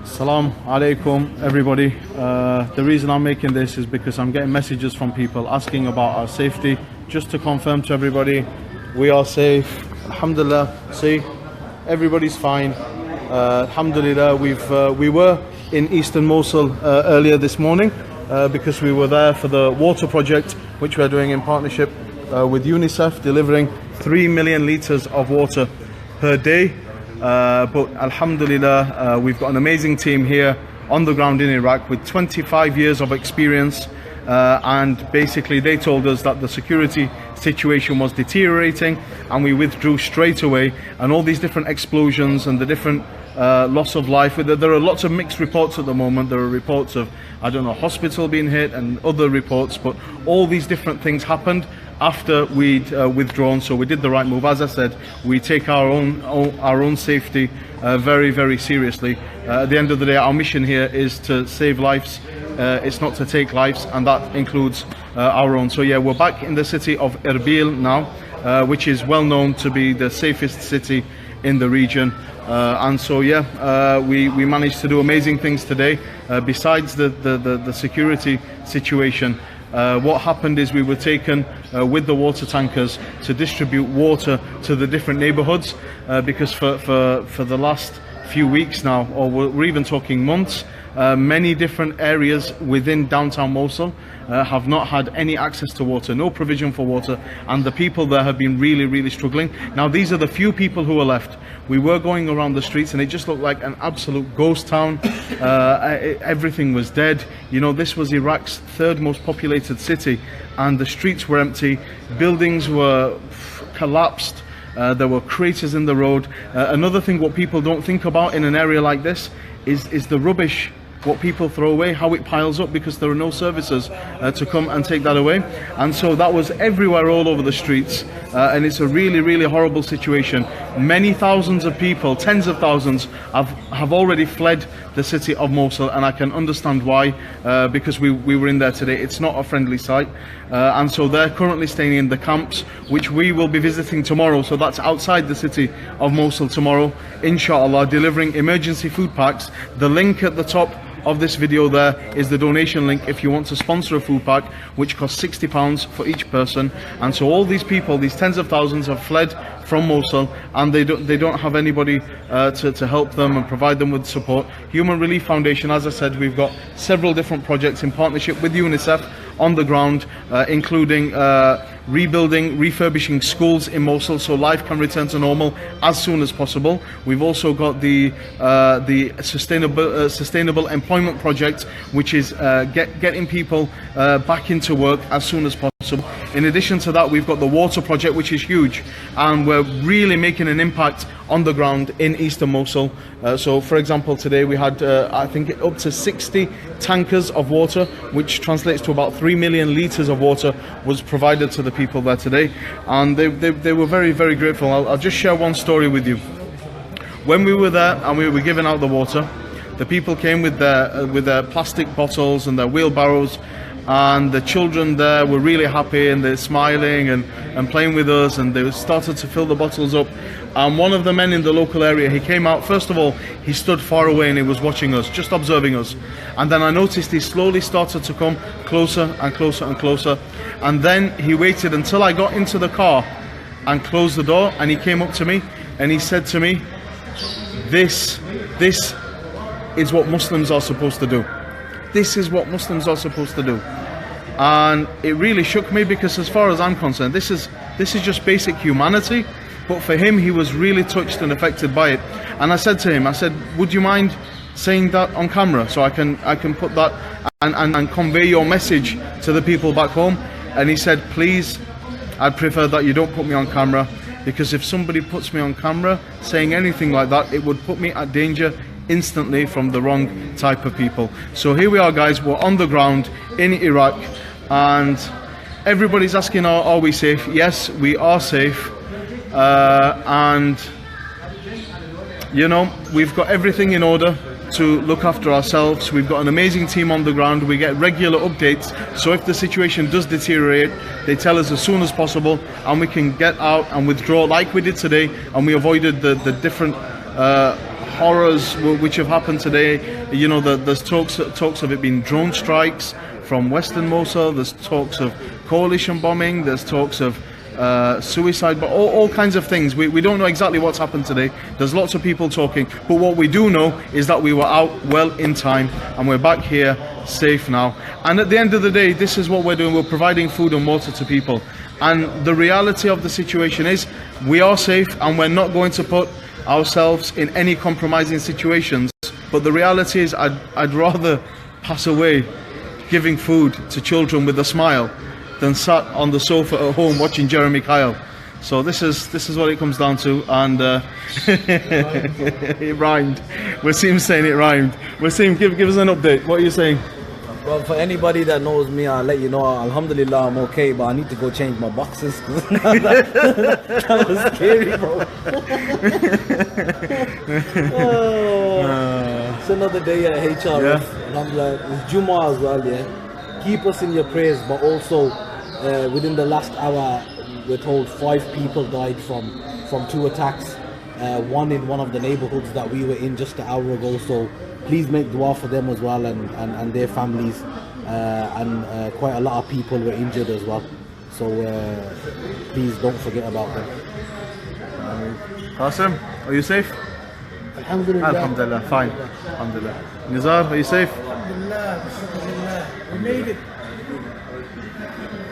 Assalamu alaikum everybody. The reason I'm making this is because I'm getting messages from people asking about our safety. Just to confirm to everybody, we are safe. Alhamdulillah. See, everybody's fine. Alhamdulillah. We were in Eastern Mosul earlier this morning because we were there for the water project, which we're doing in partnership with UNICEF, delivering 3 million litres of water per day. But Alhamdulillah, we've got an amazing team here on the ground in Iraq with 25 years of experience, and basically they told us that the security situation was deteriorating and we withdrew straight away, and all these different explosions and the different loss of life. There are lots of mixed reports at the moment. There are reports of, I don't know, hospital being hit and other reports, but all these different things happened after we'd withdrawn. So we did the right move. As I said, we take our own safety very, very seriously. At the end of the day, our mission here is to save lives. It's not to take lives, and that includes our own. So yeah, we're back in the city of Erbil now, which is well known to be the safest city in the region. And so yeah, we managed to do amazing things today. Besides the security situation, what happened is we were taken with the water tankers to distribute water to the different neighborhoods, because for the last few weeks now, or we're even talking months, many different areas within downtown Mosul have not had any access to water, no provision for water, and the people there have been really, really struggling. Now these are the few people who are left. We were going around the streets and it just looked like an absolute ghost town. Everything was dead. You know, this was Iraq's third most populated city, and the streets were empty, buildings were collapsed. There were craters in the road. Another thing what people don't think about in an area like this is the rubbish, what people throw away, how it piles up, because there are no services to come and take that away. And so that was everywhere, all over the streets, and it's a really, really horrible situation. Many thousands of people, tens of thousands, have already fled the city of Mosul, and I can understand why, because we were in there today. It's not a friendly sight, and so they're currently staying in the camps, which we will be visiting tomorrow. So that's outside the city of Mosul tomorrow, inshallah, delivering emergency food packs. The link at the top of this video there is the donation link if you want to sponsor a food pack, which costs £60 for each person. And so all these people, these tens of thousands, have fled from Mosul, and they don't have anybody to help them and provide them with support. Human Relief Foundation, as I said, we've got several different projects in partnership with UNICEF on the ground, including rebuilding, refurbishing schools in Mosul so life can return to normal as soon as possible. We've also got the sustainable employment project, which is getting people back into work as soon as possible. In addition to that, we've got the water project, which is huge, and we're really making an impact on the ground in Eastern Mosul. So for example, today we had I think up to 60 tankers of water, which translates to about 3 million litres of water, was provided to the people there today, and they were very, very grateful. I'll just share one story with you. When we were there and we were giving out the water, the people came with their plastic bottles and their wheelbarrows, and the children there were really happy, and they're smiling and playing with us, and they started to fill the bottles up. And one of the men in the local area, he came out. First of all, he stood far away and he was watching us, just observing us. And then I noticed he slowly started to come closer and closer and closer. And then he waited until I got into the car and closed the door, and he came up to me and he said to me, this is what Muslims are supposed to do. This is what Muslims are supposed to do. And it really shook me, because as far as I'm concerned, this is just basic humanity. But for him, he was really touched and affected by it. And I said to him, I said, would you mind saying that on camera so I can put that and convey your message to the people back home? And he said, please, I'd prefer that you don't put me on camera, because if somebody puts me on camera saying anything like that, it would put me at danger instantly from the wrong type of people. So here we are, guys, we're on the ground in Iraq, and everybody's asking, are we safe? Yes, we are safe, and you know, we've got everything in order to look after ourselves. We've got an amazing team on the ground. We get regular updates, so if the situation does deteriorate, they tell us as soon as possible, and we can get out and withdraw like we did today, and we avoided the different horrors which have happened today. You know, there's talks of it being drone strikes from Western Mosul. There's talks of coalition bombing. There's talks of suicide, but all kinds of things. We don't know exactly what's happened today. There's lots of people talking, but what we do know is that we were out well in time and we're back here safe now. And at the end of the day, this is what we're doing. We're providing food and water to people. And the reality of the situation is we are safe and we're not going to put ourselves in any compromising situations. But the reality is I'd rather pass away giving food to children with a smile than sat on the sofa at home watching Jeremy Kyle. So this is what it comes down to, and it rhymed. Wasim's saying it rhymed. Wasim, give us an update. What are you saying? Well, for anybody that knows me, I'll let you know, alhamdulillah, I'm okay, but I need to go change my boxes. That was scary, bro. It's another day at HRF. Yeah. Alhamdulillah, it's Jummah as well, yeah. Keep us in your prayers, but also within the last hour, we're told 5 people died from 2 attacks. One in one of the neighborhoods that we were in just an hour ago. So please make dua for them as well and their families. And quite a lot of people were injured as well. So please don't forget about them. Qasim, are you safe? Alhamdulillah. Alhamdulillah, fine. Alhamdulillah. Nizar, are you safe? Alhamdulillah, we made it.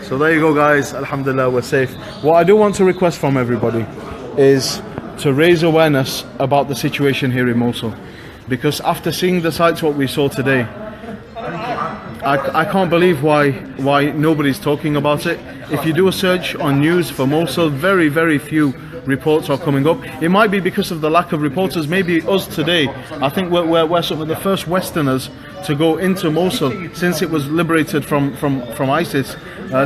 So there you go, guys. Alhamdulillah, we're safe. What I do want to request from everybody is to raise awareness about the situation here in Mosul, because after seeing the sights what we saw today, I can't believe why nobody's talking about it. If you do a search on news for Mosul, very, very few reports are coming up. It might be because of the lack of reporters. Maybe us today, I think we're sort of the first Westerners to go into Mosul since it was liberated from ISIS.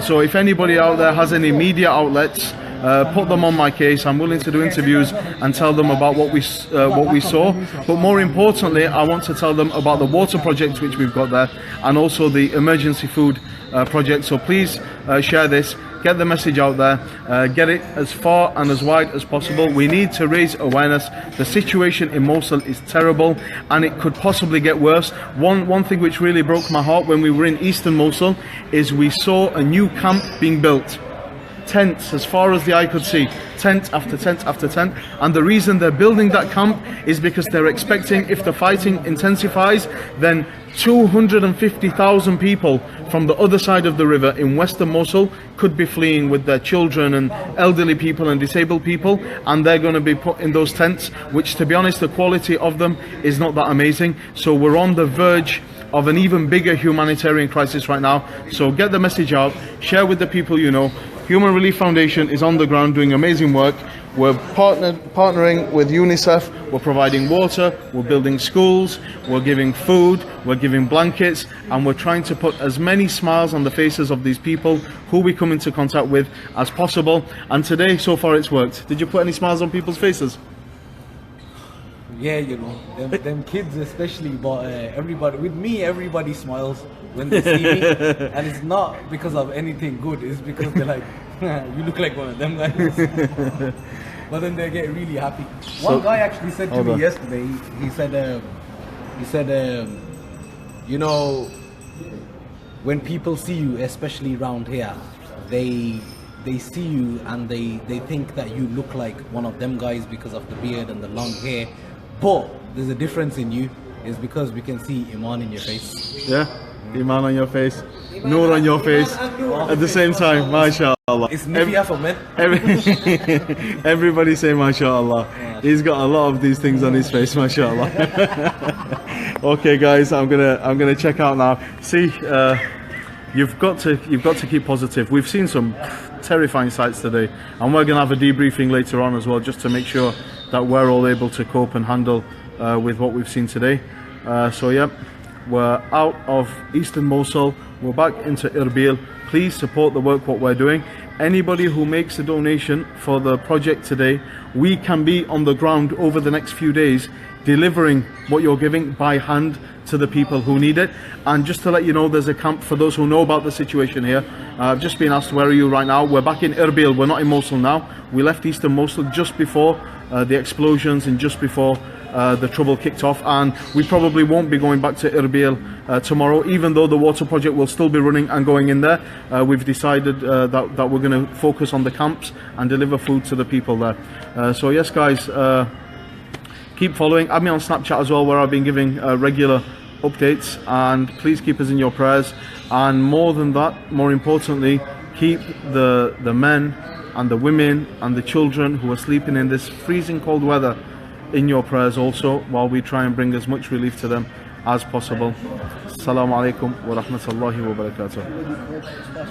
So if anybody out there has any media outlets, put them on my case. I'm willing to do interviews and tell them about what we saw. But more importantly, I want to tell them about the water project which we've got there, and also the emergency food project. So please share this. Get the message out there, get it as far and as wide as possible. We need to raise awareness. The situation in Mosul is terrible and it could possibly get worse. One thing which really broke my heart when we were in eastern Mosul is we saw a new camp being built. Tents as far as the eye could see, tent after tent after tent, and the reason they're building that camp is because they're expecting, if the fighting intensifies, then 250,000 people from the other side of the river in western Mosul could be fleeing with their children and elderly people and disabled people, and they're going to be put in those tents, which, to be honest, the quality of them is not that amazing. So we're on the verge of an even bigger humanitarian crisis right now. So get the message out, share with the people you know. Human Relief Foundation is on the ground doing amazing work. We're partnering with UNICEF. We're providing water, we're building schools, we're giving food, we're giving blankets, and we're trying to put as many smiles on the faces of these people who we come into contact with as possible. And today, so far, it's worked. Did you put any smiles on people's faces? Yeah, you know, them kids especially, but everybody, with me, everybody smiles when they see me, and it's not because of anything good, it's because they're like, you look like one of them guys. But then they get really happy. One guy actually said to me yesterday, he said, you know, when people see you, especially around here, they see you and they think that you look like one of them guys because of the beard and the long hair. But there's a difference in you, is because we can see Iman in your face. Yeah, Iman on your face, Noor on your face at the same time. MashaAllah. It's Nifia for men. Everybody say MashaAllah. Yeah. He's got a lot of these things on his face. MashaAllah. Okay, guys, I'm gonna check out now. See, you've got to keep positive. We've seen some terrifying sights today, and we're gonna have a debriefing later on as well, just to make sure that we're all able to cope and handle with what we've seen today. So yeah, we're out of eastern Mosul, we're back into Erbil. Please support the work what we're doing. Anybody who makes a donation for the project today, we can be on the ground over the next few days delivering what you're giving by hand to the people who need it. And just to let you know, there's a camp for those who know about the situation here. I've just been asked, where are you right now? We're back in Erbil, we're not in Mosul now. We left eastern Mosul just before the explosions and just before the trouble kicked off, and we probably won't be going back to Erbil tomorrow, even though the water project will still be running and going in there. We've decided that we're going to focus on the camps and deliver food to the people there. So yes guys, keep following. Add me on Snapchat as well, where I've been giving regular updates, and please keep us in your prayers. And more than that, more importantly, keep the men and the women and the children who are sleeping in this freezing cold weather in your prayers also, while we try and bring as much relief to them as possible. Assalamu alaikum wa rahmatullahi wa barakatuh.